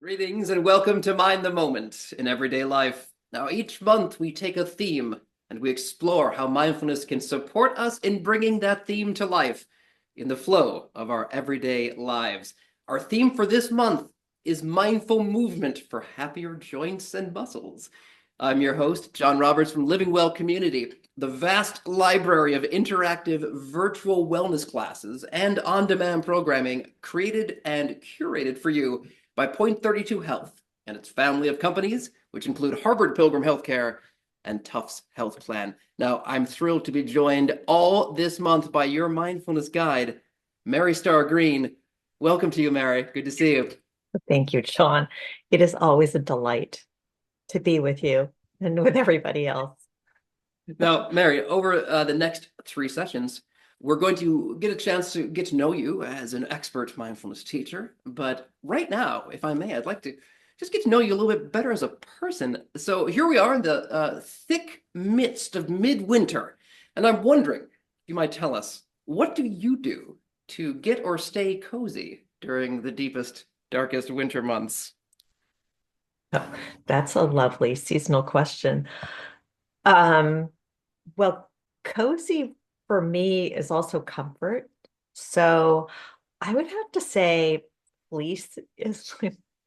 Greetings and welcome to Mind the Moment in everyday life. Now, each month we take a theme and we explore how mindfulness can support us in bringing that theme to life in the flow of our everyday lives. Our theme for this month is mindful movement for happier joints and muscles. I'm your host, John Roberts from Living Well Community, the vast library of interactive virtual wellness classes and on-demand programming created and curated for you by Point 32 Health and its family of companies, which include Harvard Pilgrim Healthcare and Tufts Health Plan. Now, I'm thrilled to be joined all this month by your mindfulness guide, Mary Starr Green. Welcome to you, Mary. Good to see you. Thank you, John. It is always a delight to be with you and with everybody else. Now, Mary, over the next 3 sessions, we're going to get a chance to get to know you as an expert mindfulness teacher. But right now, if I may, I'd like to just get to know you a little bit better as a person. So here we are in the thick midst of midwinter. And I'm wondering, you might tell us, what do you do to get or stay cozy during the deepest, darkest winter months? Oh, that's a lovely seasonal question. Um, well, cozy for me is also comfort. So I would have to say fleece is,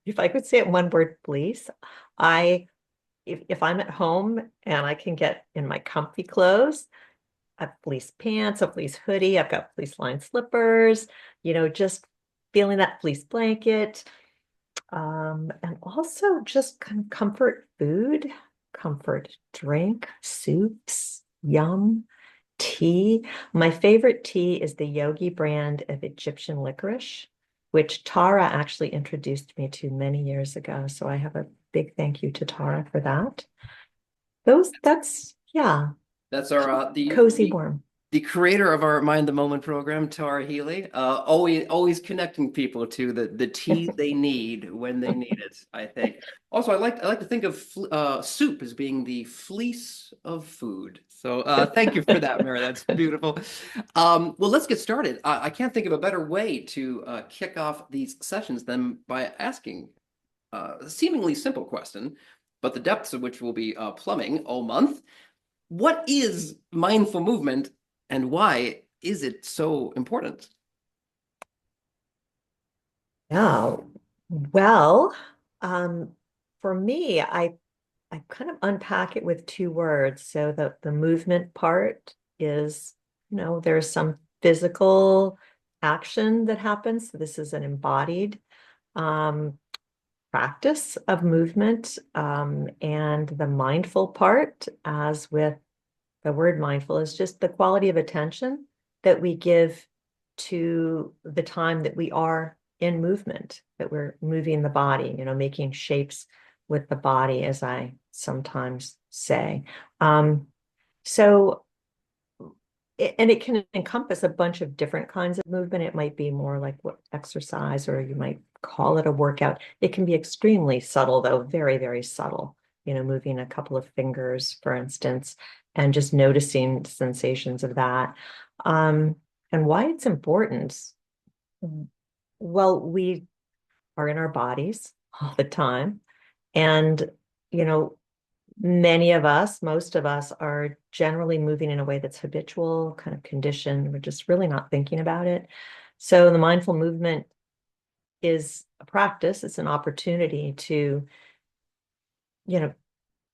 if I could say it in one word, fleece. I if I'm at home and I can get in my comfy clothes, I've fleece pants, a fleece hoodie, I've got fleece lined slippers, just feeling that fleece blanket. And also just comfort food, comfort drink, soups, yum, tea. My favorite tea is the Yogi brand of Egyptian licorice, which Tara actually introduced me to many years ago. So I have a big thank you to Tara for that. Yeah, That's our cozy warm. the creator of our Mind the Moment program, Tara Healy, always connecting people to the tea they need when they need it, I think. Also, I like to think of soup as being the fleece of food. So thank you for that, Mary. That's beautiful. Well, let's get started. I can't think of a better way to kick off these sessions than by asking a seemingly simple question, but the depths of which will be plumbing all month. What is mindful movement and why is it so important? Yeah. Well, um, for me, I kind of unpack it with two words. So the movement part is, there's some physical action that happens. So this is an embodied um, practice of movement. And the mindful part, as with the word mindful, is just the quality of attention that we give to the time that we are in movement, that we're moving the body, making shapes with the body, as I sometimes say. Um, so, and it can encompass a bunch of different kinds of movement. It might be more like what exercise, or you might call it a workout. It can be extremely subtle, though, very, very subtle. Moving a couple of fingers, for instance, and just noticing sensations of that. And why it's important. Well, we are in our bodies all the time. And, you know, many of us, most of us are generally moving in a way that's habitual, kind of conditioned. We're just really not thinking about it. So the mindful movement is a practice, it's an opportunity to, you know,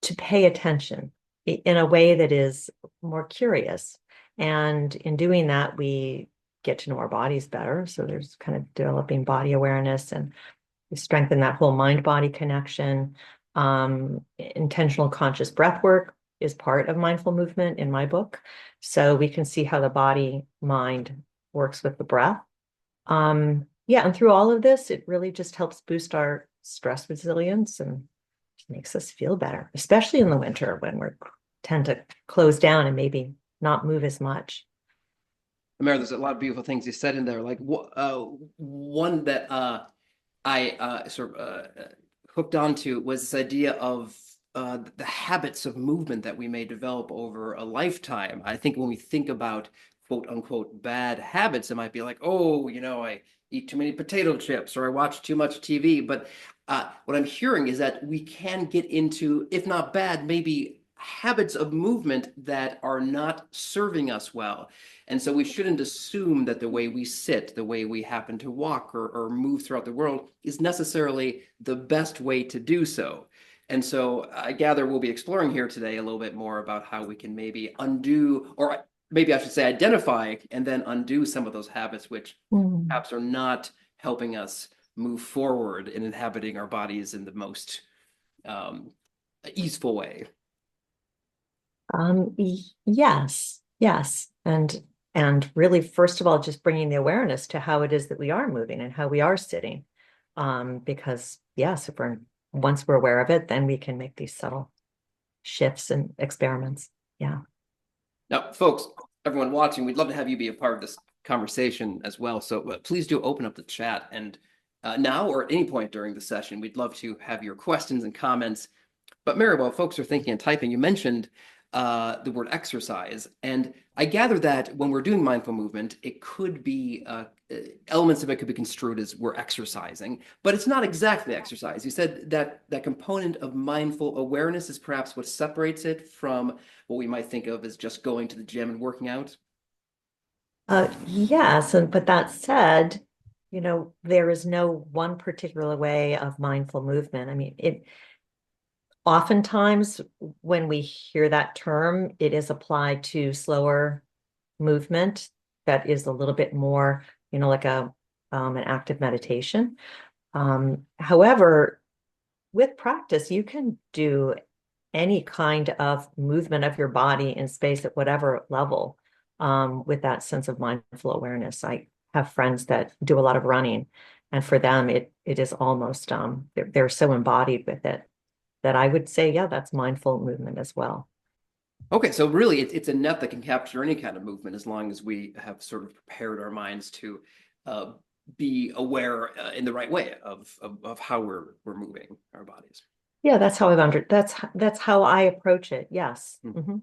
to pay attention in a way that is more curious. And in doing that, we get to know our bodies better. So there's kind of developing body awareness, and we strengthen that whole mind body connection. Intentional conscious breath work is part of mindful movement in my book. So we can see how the body mind works with the breath. Yeah, and through all of this, it really just helps boost our stress resilience and makes us feel better, especially in the winter when we tend to close down and maybe not move as much. Mary, there's a lot of beautiful things you said in there. Like one that I sort of hooked onto was this idea of the habits of movement that we may develop over a lifetime. I think when we think about quote unquote bad habits, it might be like, oh, I eat too many potato chips or I watch too much TV. But What I'm hearing is that we can get into, if not bad, maybe habits of movement that are not serving us well. And so we shouldn't assume that the way we sit, the way we happen to walk or move throughout the world is necessarily the best way to do so. And so I gather we'll be exploring here today a little bit more about how we can maybe undo, or maybe I should say identify and then undo some of those habits which Mm. perhaps are not helping us move forward in inhabiting our bodies in the most um, easeful way. Yes, yes. And really, first of all, just bringing the awareness to how it is that we are moving and how we are sitting. Because yes, if we're once we're aware of it, then we can make these subtle shifts and experiments. Yeah. Now, folks, everyone watching, we'd love to have you be a part of this conversation as well. So please do open up the chat. And now or at any point during the session, we'd love to have your questions and comments. But Mary, while folks are thinking and typing, you mentioned the word exercise. And I gather that when we're doing mindful movement, it could be elements of it could be construed as we're exercising, but it's not exactly exercise. You said that that component of mindful awareness is perhaps what separates it from what we might think of as just going to the gym and working out. Yes, and but that said, there is no one particular way of mindful movement. I mean, it oftentimes when we hear that term, it is applied to slower movement that is a little bit more, like an active meditation. However, with practice, you can do any kind of movement of your body in space at whatever level, with that sense of mindful awareness. I have friends that do a lot of running, and for them, it is almost they're so embodied with it that I would say, yeah, that's mindful movement as well. Okay, so really it's a net that can capture any kind of movement as long as we have sort of prepared our minds to uh, be aware in the right way of how we're moving our bodies. Yeah, that's how that's how I approach it. Yes. Hmm. Hmm.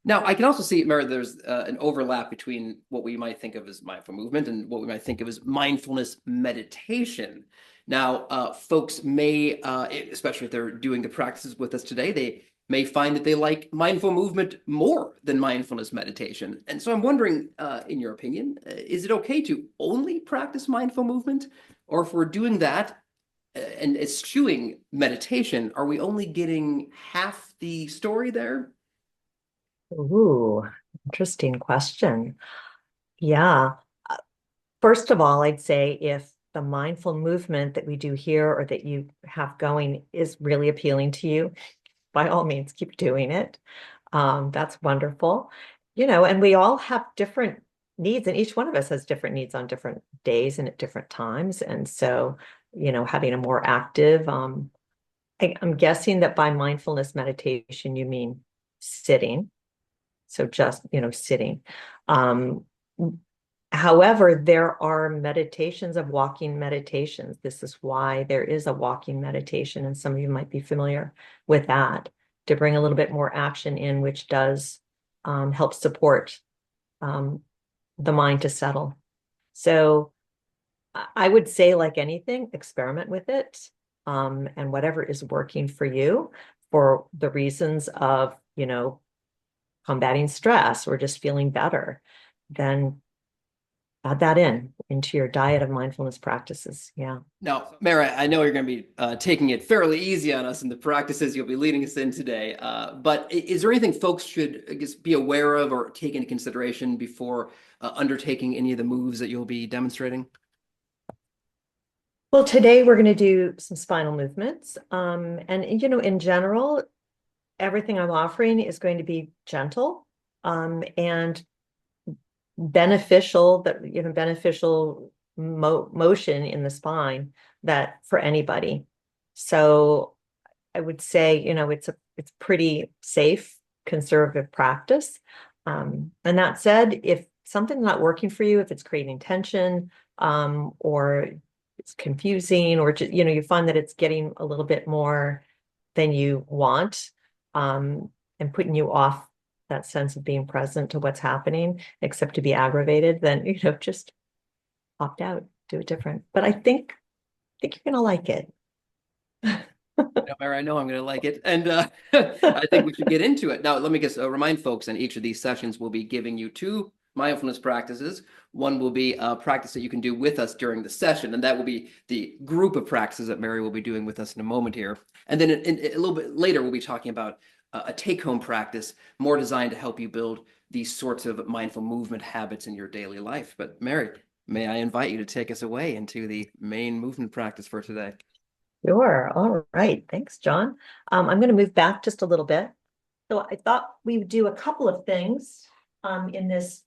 Now, I can also see, Mary, there's an overlap between what we might think of as mindful movement and what we might think of as mindfulness meditation. Now, folks may, especially if they're doing the practices with us today, they may find that they like mindful movement more than mindfulness meditation. And so I'm wondering, in your opinion, is it okay to only practice mindful movement? Or if we're doing that and eschewing meditation, are we only getting half the story there? Ooh, interesting question. Yeah. Uh, First of all, I'd say if the mindful movement that we do here or that you have going is really appealing to you, by all means, keep doing it. That's wonderful. And we all have different needs, and each one of us has different needs on different days and at different times. And so, having a more active, I'm guessing that by mindfulness meditation, you mean sitting. So just, sitting. Um, However, there are meditations of walking meditations. This is why there is a walking meditation, and some of you might be familiar with that to bring a little bit more action in, which does help support um, the mind to settle. So I would say, like anything, experiment with it, and whatever is working for you for the reasons of, combating stress or just feeling better, then add that into your diet of mindfulness practices. Yeah. Now, Mara, I know you're going to be taking it fairly easy on us in the practices you'll be leading us in today. But is there anything folks should, I guess, be aware of or take into consideration before undertaking any of the moves that you'll be demonstrating? Well, today we're going to do some spinal movements. And, in general, everything I'm offering is going to be gentle, and beneficial motion in the spine that for anybody. So I would say, it's pretty safe, conservative practice. And that said, if something's not working for you, if it's creating tension, or it's confusing, or just, you find that it's getting a little bit more than you want, and putting you off that sense of being present to what's happening, except to be aggravated, then, just opt out, do it different. But I think you're gonna like it. know, Mary, I know I'm going to like it. And I think we should get into it. Now, let me just remind folks in each of these sessions, we'll be giving you two mindfulness practices. One will be a practice that you can do with us during the session, and that will be the group of practices that Mary will be doing with us in a moment here. And then a little bit later, we'll be talking about a take-home practice more designed to help you build these sorts of mindful movement habits in your daily life. But Mary, may I invite you to take us away into the main movement practice for today? Sure. All right. Thanks, John. I'm going to move back just a little bit. So I thought we would do a couple of things in this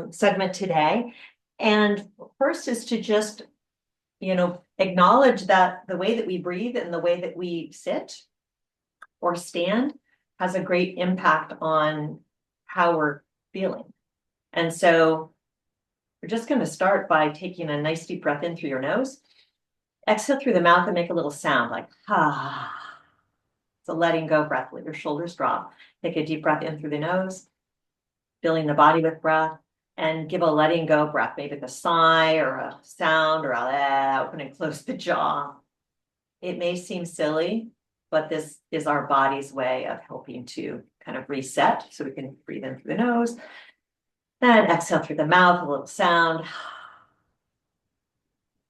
segment today. And first is to just, acknowledge that the way that we breathe and the way that we sit or stand has a great impact on how we're feeling. And so we're just going to start by taking a nice deep breath in through your nose. Exhale through the mouth and make a little sound like ah. It's a letting go breath. Let your shoulders drop. Take a deep breath in through the nose, filling the body with breath, and give a letting go breath, maybe with a sigh or a sound or open and close the jaw. It may seem silly, but this is our body's way of helping to kind of reset. So we can breathe in through the nose, then exhale through the mouth, a little sound.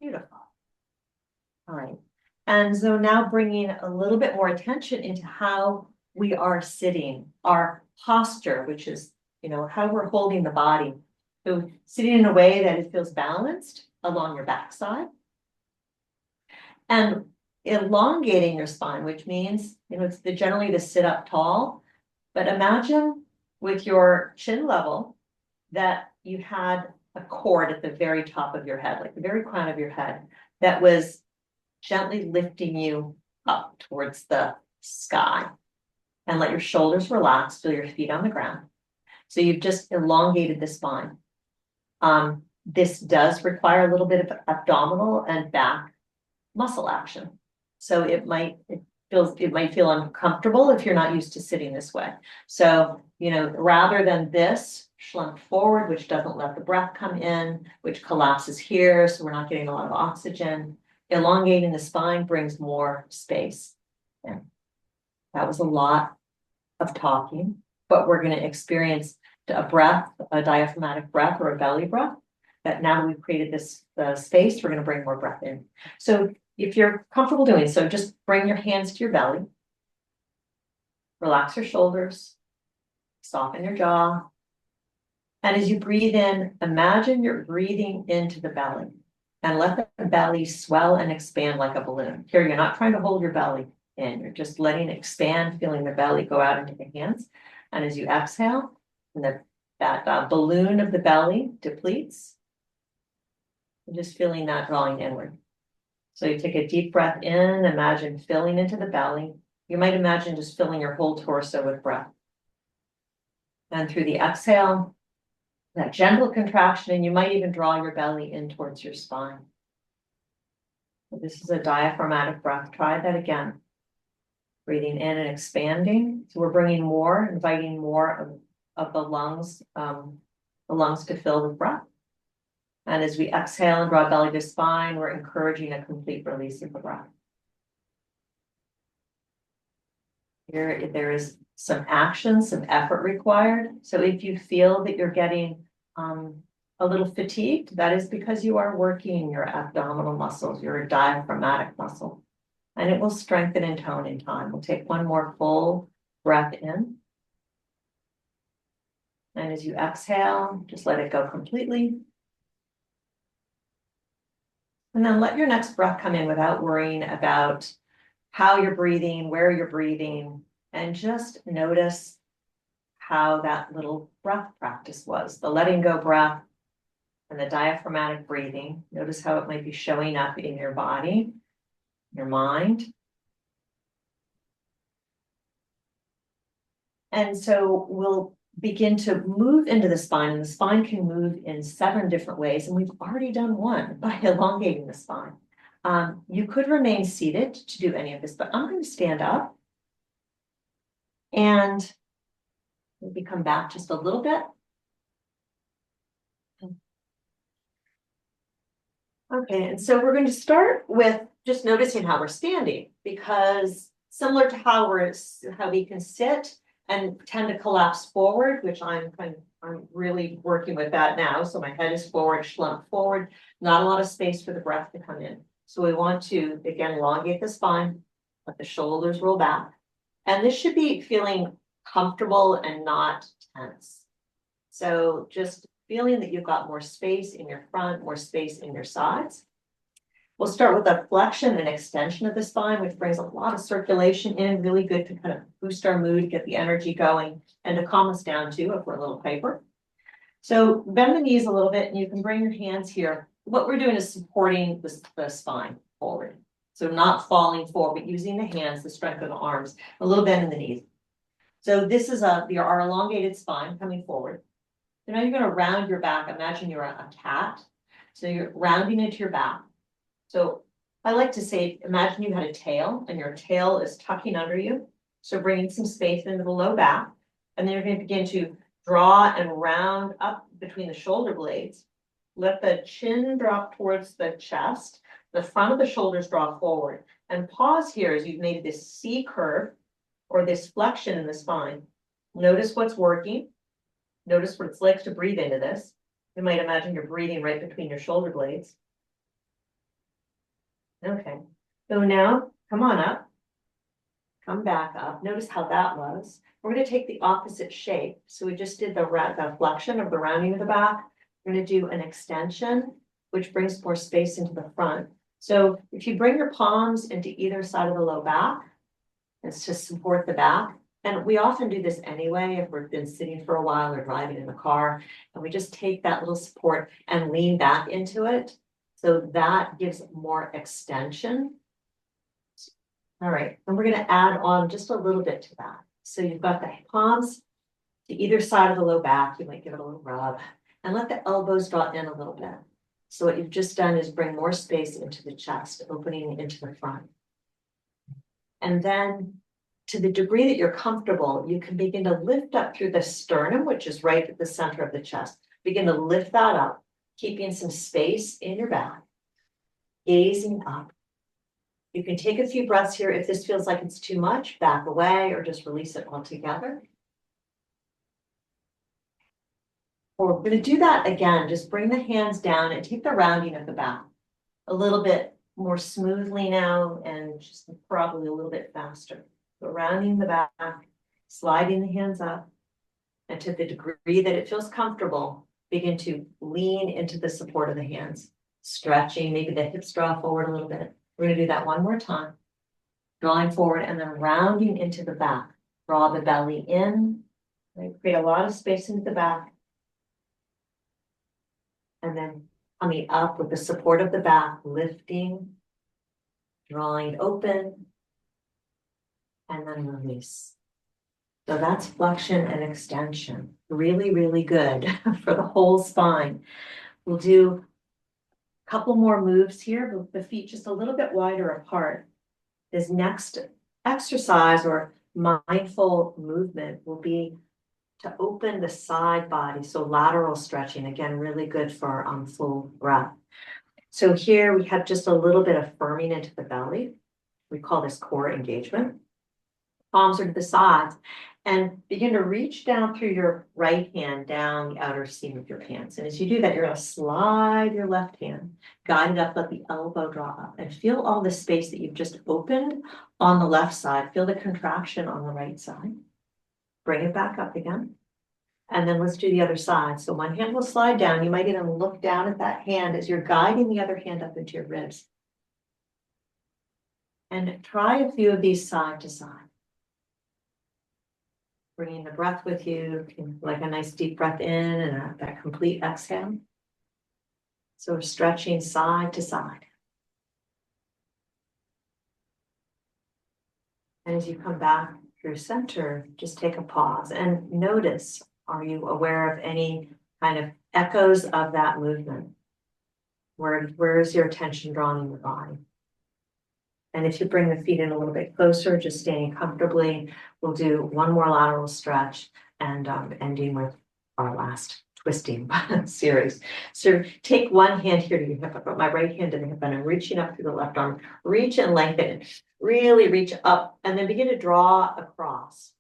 Beautiful. All right. And so now bringing a little bit more attention into how we are sitting, our posture, which is, how we're holding the body. So sitting in a way that it feels balanced along your backside. And elongating your spine, which means, it's generally to sit up tall. But imagine with your chin level that you had a cord at the very top of your head, like the very crown of your head, that was gently lifting you up towards the sky. And let your shoulders relax, feel your feet on the ground. So you've just elongated the spine. This does require a little bit of abdominal and back muscle action. So it might feel uncomfortable if you're not used to sitting this way. So, rather than this slump forward, which doesn't let the breath come in, which collapses here, so we're not getting a lot of oxygen, elongating the spine brings more space. And that was a lot of talking, but we're going to experience a breath, a diaphragmatic breath or a belly breath. That now we've created this space, we're going to bring more breath in. So if you're comfortable doing so, just bring your hands to your belly. Relax your shoulders. Soften your jaw. And as you breathe in, imagine you're breathing into the belly. And let the belly swell and expand like a balloon. Here, you're not trying to hold your belly in. You're just letting it expand, feeling the belly go out into the hands. And as you exhale, and that balloon of the belly depletes. And just feeling that drawing inward. So you take a deep breath in, imagine filling into the belly. You might imagine just filling your whole torso with breath. And through the exhale, that gentle contraction, and you might even draw your belly in towards your spine. So this is a diaphragmatic breath. Try that again. Breathing in and expanding. So we're bringing more, inviting more of the lungs to fill with breath. And as we exhale and draw belly to spine, we're encouraging a complete release of the breath. Here, there is some action, some effort required. So if you feel that you're getting a little fatigued, that is because you are working your abdominal muscles, your diaphragmatic muscle, and it will strengthen and tone in time. We'll take one more full breath in. And as you exhale, just let it go completely. And then let your next breath come in without worrying about how you're breathing, where you're breathing, and just notice how that little breath practice was. The letting go breath and the diaphragmatic breathing. Notice how it might be showing up in your body, your mind. And so we'll begin to move into the spine, and the spine can move in 7 different ways. And we've already done one by elongating the spine. You could remain seated to do any of this, but I'm going to stand up and maybe come back just a little bit. Okay, and so we're going to start with just noticing how we're standing, because similar to how we can sit and tend to collapse forward, which I'm really working with that now. So my head is forward, slumped forward, not a lot of space for the breath to come in. So we want to, again, elongate the spine, let the shoulders roll back. And this should be feeling comfortable and not tense. So just feeling that you've got more space in your front, more space in your sides. We'll start with a flexion and extension of the spine, which brings a lot of circulation in, really good to kind of boost our mood, get the energy going, and to calm us down too if we're a little hyper. So bend the knees a little bit, and you can bring your hands here. What we're doing is supporting the spine forward. So not falling forward, but using the hands, the strength of the arms, a little bend in the knees. So this is our elongated spine coming forward. So now you're going to round your back. Imagine you're a cat. So you're rounding into your back. So I like to say, imagine you had a tail and your tail is tucking under you. So bringing some space into the low back. And then you're going to begin to draw and round up between the shoulder blades. Let the chin drop towards the chest. The front of the shoulders draw forward. And pause here as you've made this C curve or this flexion in the spine. Notice what's working. Notice what it's like to breathe into this. You might imagine you're breathing right between your shoulder blades. Okay, so now come on up. Come back up. Notice how that was. We're going to take the opposite shape. So we just did the flexion of the rounding of the back. We're going to do an extension, which brings more space into the front. So if you bring your palms into either side of the low back, it's to support the back. And we often do this anyway if we've been sitting for a while or driving in the car, and we just take that little support and lean back into it. So that gives more extension. All right, and we're going to add on just a little bit to that. So you've got the palms to either side of the low back. You might give it a little rub and let the elbows draw in a little bit. So what you've just done is bring more space into the chest, opening into the front. And then to the degree that you're comfortable, you can begin to lift up through the sternum, which is right at the center of the chest. Begin to lift that up, keeping some space in your back, gazing up. You can take a few breaths here. If this feels like it's too much, back away or just release it altogether. Or we're going to do that again. Just bring the hands down and take the rounding of the back a little bit more smoothly now, and just probably a little bit faster. So rounding the back, sliding the hands up, and to the degree that it feels comfortable, begin to lean into the support of the hands, stretching, maybe the hips draw forward a little bit. We're going to do that one more time, drawing forward and then rounding into the back. Draw the belly in, right? Create a lot of space into the back, and then coming up with the support of the back, lifting, drawing open, and then release. So that's flexion and extension. Really, really good for the whole spine. We'll do a couple more moves here, with the feet just a little bit wider apart. This next exercise or mindful movement will be to open the side body. So lateral stretching, again, really good for full breath. So here we have just a little bit of firming into the belly. We call this core engagement. Palms are to the sides, and begin to reach down through your right hand down the outer seam of your pants. And as you do that, you're going to slide your left hand, guide it up, let the elbow draw up, and feel all the space that you've just opened on the left side. Feel the contraction on the right side. Bring it back up again. And then let's do the other side. So one hand will slide down. You might even look down at that hand as you're guiding the other hand up into your ribs. And try a few of these side to side. Bringing the breath with you, like a nice deep breath in and that complete exhale. So we're stretching side to side. And as you come back through center, just take a pause and notice, are you aware of any kind of echoes of that movement? Where is your attention drawn in the body? And if you bring the feet in a little bit closer, just staying comfortably, we'll do one more lateral stretch and ending with our last twisting series. So take one hand here to your hip, I put my right hand to the hip, and I'm reaching up through the left arm, reach and lengthen, really reach up, and then begin to draw across.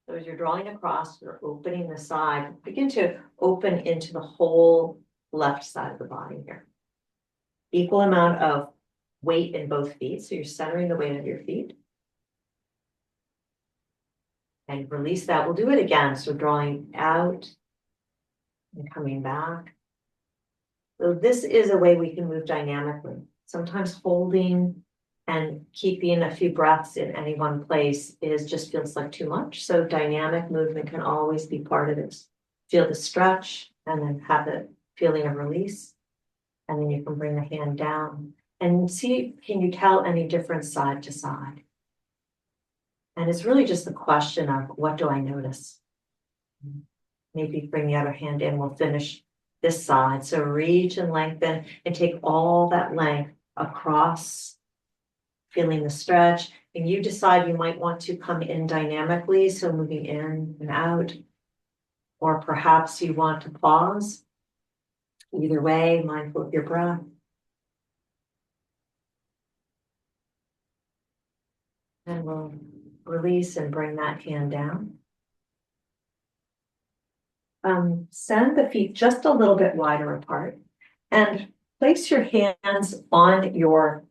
So as you're drawing across, you're opening the side, begin to open into the whole left side of the body here. Equal amount of weight in both feet, so you're centering the weight of your feet. And release that. We'll do it again. So drawing out and coming back. So this is a way we can move dynamically. Sometimes holding and keeping a few breaths in any one place just feels like too much. So dynamic movement can always be part of this. Feel the stretch and then have the feeling of release. And then you can bring the hand down and see, can you tell any difference side to side? And it's really just the question of, what do I notice? Maybe bring the other hand in, we'll finish this side. So reach and lengthen and take all that length across, feeling the stretch. And you decide you might want to come in dynamically, so moving in and out. Or perhaps you want to pause. Either way, mindful of your breath. And we'll release and bring that hand down. Send the feet just a little bit wider apart and place your hands on your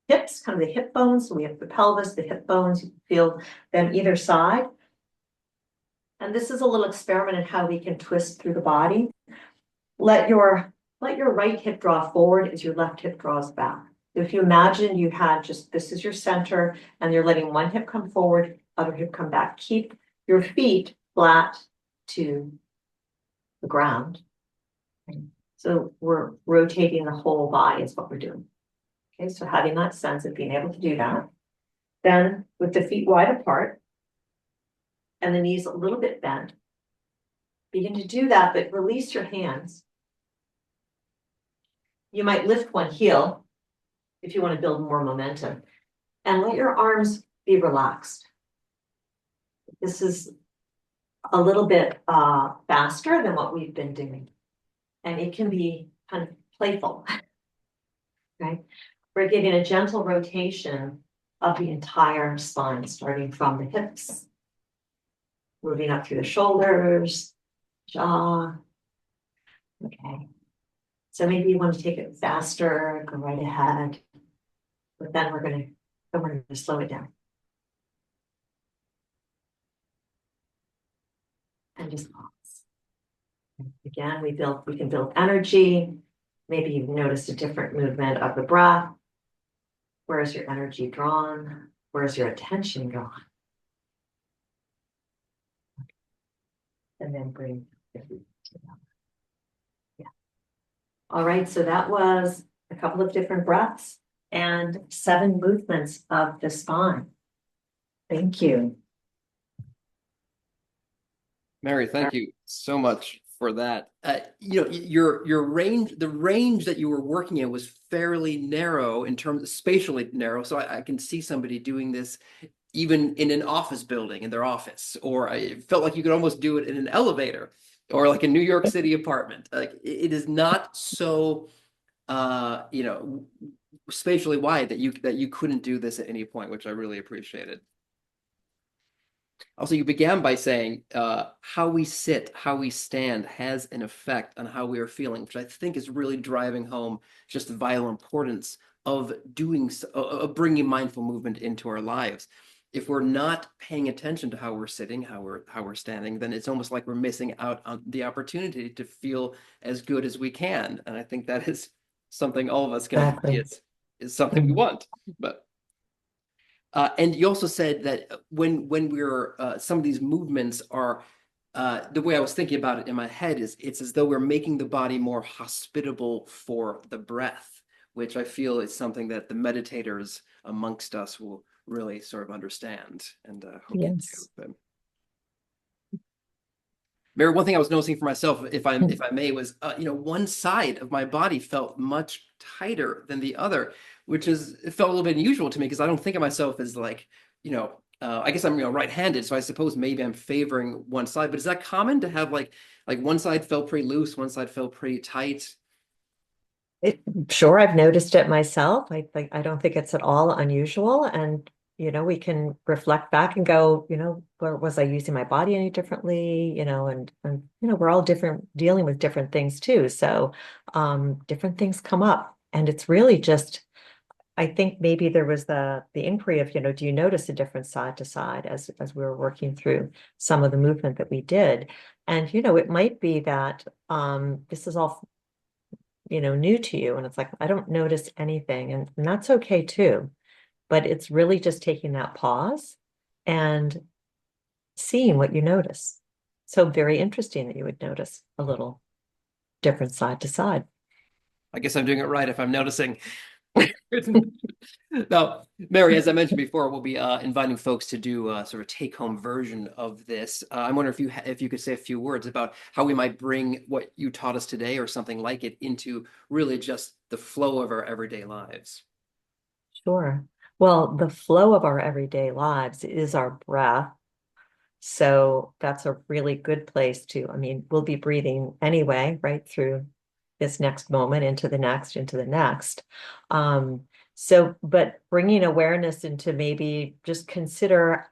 hips, kind of the hip bones. So we have the pelvis, the hip bones, you feel them either side. And this is a little experiment in how we can twist through the body. Let your right hip draw forward as your left hip draws back. If you imagine you had this is your center, and you're letting one hip come forward, other hip come back. Keep your feet flat to the ground. So we're rotating the whole body is what we're doing. Okay, so having that sense of being able to do that. Then with the feet wide apart and the knees a little bit bent, begin to do that, but release your hands. You might lift one heel if you want to build more momentum, and let your arms be relaxed. This is a little bit faster than what we've been doing, and it can be kind of playful. Right? We're getting a gentle rotation of the entire spine, starting from the hips, moving up through the shoulders, jaw. Okay. So maybe you want to take it faster, go right ahead, but then we're going to slow it down. And just pause. Again, we can build energy. Maybe you've noticed a different movement of the breath. Where is your energy drawn? Where is your attention drawn? And then bring your feet together. Yeah. All right, so that was a couple of different breaths and 7 movements of the spine. Thank you. Mary, thank you so much for that. Your range, the range that you were working in was fairly narrow in terms of spatially narrow. So I can see somebody doing this even in an office building, in their office, or I felt like you could almost do it in an elevator or like a New York City apartment. Like it is not so, spatially wide that you couldn't do this at any point, which I really appreciated. Also, you began by saying how we sit, how we stand has an effect on how we are feeling, which I think is really driving home just the vital importance of bringing mindful movement into our lives. If we're not paying attention to how we're sitting, how we're standing, then it's almost like we're missing out on the opportunity to feel as good as we can. And I think that is something all of us can agree is something we want. But and you also said that when we're some of these movements are the way I was thinking about it in my head is it's as though we're making the body more hospitable for the breath, which I feel is something that the meditators amongst us will really sort of understand, and hope you do. But Mary, one thing I was noticing for myself, if I may, was one side of my body felt much tighter than the other, which it felt a little bit unusual to me because I don't think of myself as like I guess I'm right-handed, so I suppose maybe I'm favoring one side. But is that common to have like one side felt pretty loose, one side felt pretty tight? Sure, I've noticed it myself. I don't think it's at all unusual. And, we can reflect back and go, where was I using my body any differently? And we're all different, dealing with different things too. So different things come up. And it's really just, I think maybe there was the inquiry of, do you notice a difference side to side as we were working through some of the movement that we did? And, it might be that this is all new to you. And it's like, I don't notice anything. And that's okay too. But it's really just taking that pause and seeing what you notice. So very interesting that you would notice a little different side to side. I guess I'm doing it right if I'm noticing. Now, Mary, as I mentioned before, we'll be inviting folks to do a sort of take-home version of this. I'm wondering if you could say a few words about how we might bring what you taught us today or something like it into really just the flow of our everyday lives. Sure. Well, the flow of our everyday lives is our breath. So that's a really good place to, I mean, we'll be breathing anyway, right through this next moment into the next, into the next. But bringing awareness into maybe just consider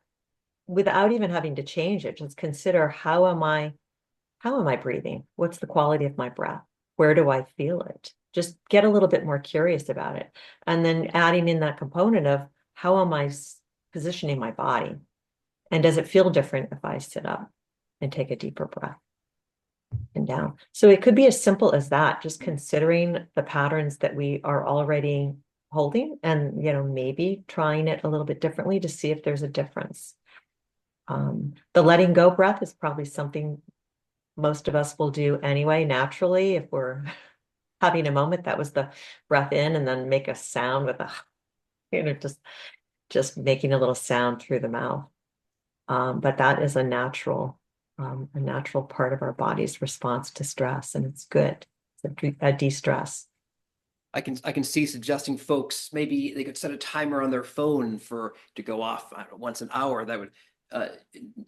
without even having to change it, just consider how am I breathing? What's the quality of my breath? Where do I feel it? Just get a little bit more curious about it. And then adding in that component of how am I positioning my body? And does it feel different if I sit up and take a deeper breath and down? So it could be as simple as that, just considering the patterns that we are already holding and, maybe trying it a little bit differently to see if there's a difference. The letting go breath is probably something most of us will do anyway, naturally, if we're having a moment. That was the breath in and then make a sound with a, just making a little sound through the mouth. But that is a natural part of our body's response to stress, and it's good. It's a de-stress. I can see suggesting folks maybe they could set a timer on their phone to go off, I don't know, once an hour. That would uh,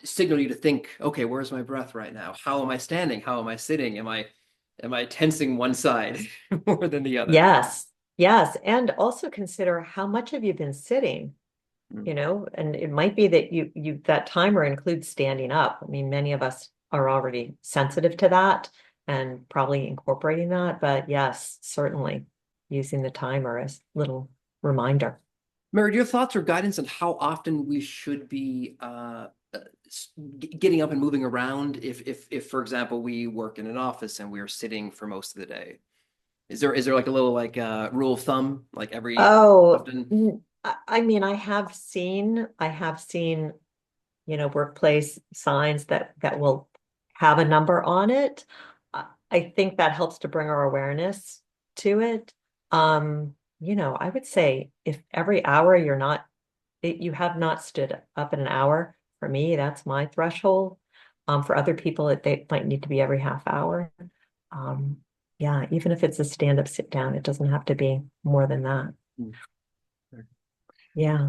signal you to think, okay, where's my breath right now? How am I standing? How am I sitting? Am I tensing one side more than the other? Yes, yes. And also consider how much have you been sitting, Mm. and it might be that that timer includes standing up. I mean, many of us are already sensitive to that and probably incorporating that, but yes, certainly using the timer as little reminder. Mary, do you have thoughts or guidance on how often we should be getting up and moving around if, for example, we work in an office and we're sitting for most of the day? Is there like a little like rule of thumb, like every Oh, often? I mean, I have seen, workplace signs that will have a number on it. I think that helps to bring our awareness to it. I would say if every hour you have not stood up in an hour, for me, that's my threshold. For other people, they might need to be every half hour. Um, yeah, even if it's a stand up, sit down, it doesn't have to be more than that. Hmm. Yeah.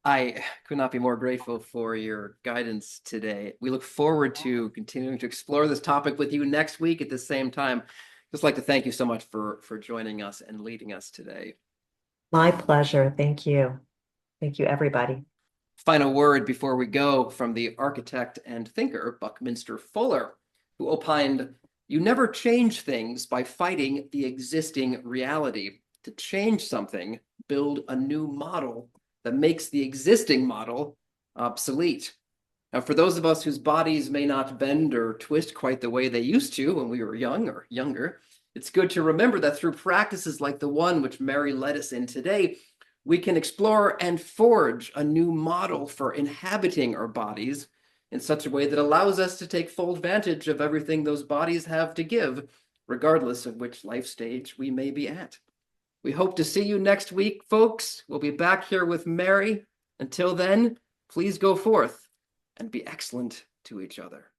I could not be more grateful for your guidance today. We look forward to continuing to explore this topic with you next week at the same time. Just like to thank you so much for joining us and leading us today. My pleasure. Thank you. Thank you, everybody. Final word before we go from the architect and thinker Buckminster Fuller, who opined, "You never change things by fighting the existing reality. To change something, build a new model that makes the existing model obsolete." Now, for those of us whose bodies may not bend or twist quite the way they used to when we were young or younger, it's good to remember that through practices like the one which Mary led us in today, we can explore and forge a new model for inhabiting our bodies in such a way that allows us to take full advantage of everything those bodies have to give, regardless of which life stage we may be at. We hope to see you next week, folks. We'll be back here with Mary. Until then, please go forth and be excellent to each other.